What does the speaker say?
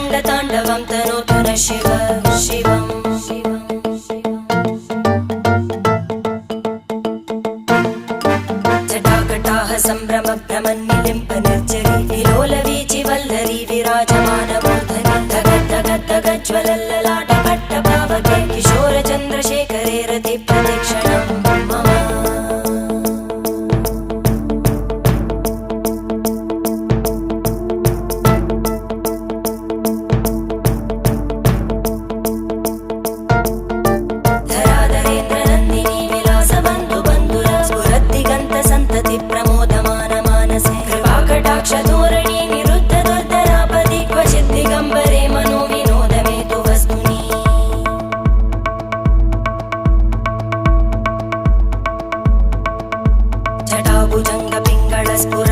रङ्गताण्डवं तनोतु न शिव शिवम् जटाकटाः सम्भ्रमभ्रमन्निलिम्प निर्जरी विलोलवीचि वल्लरी विराजमानमूर्धनि धगज्ज्वलल्ललाटपट्टपावके किशोरचन्द्रशेखरे रतिप्रतिक्षणं मम धराधरेन्द्रनन्दिनी विलासबन्धुबन्धुर स्फुरद्दिगन्तसन्तति प्रमोदमान मानसे कृपाकटाक्षधोरणी निरुद्ध दुर्धरापदि क्वचित् दिगम्बरे मनो विनोदमेतु वस्तुनि जटाभुजङ्ग पिङ्गळ स्फुर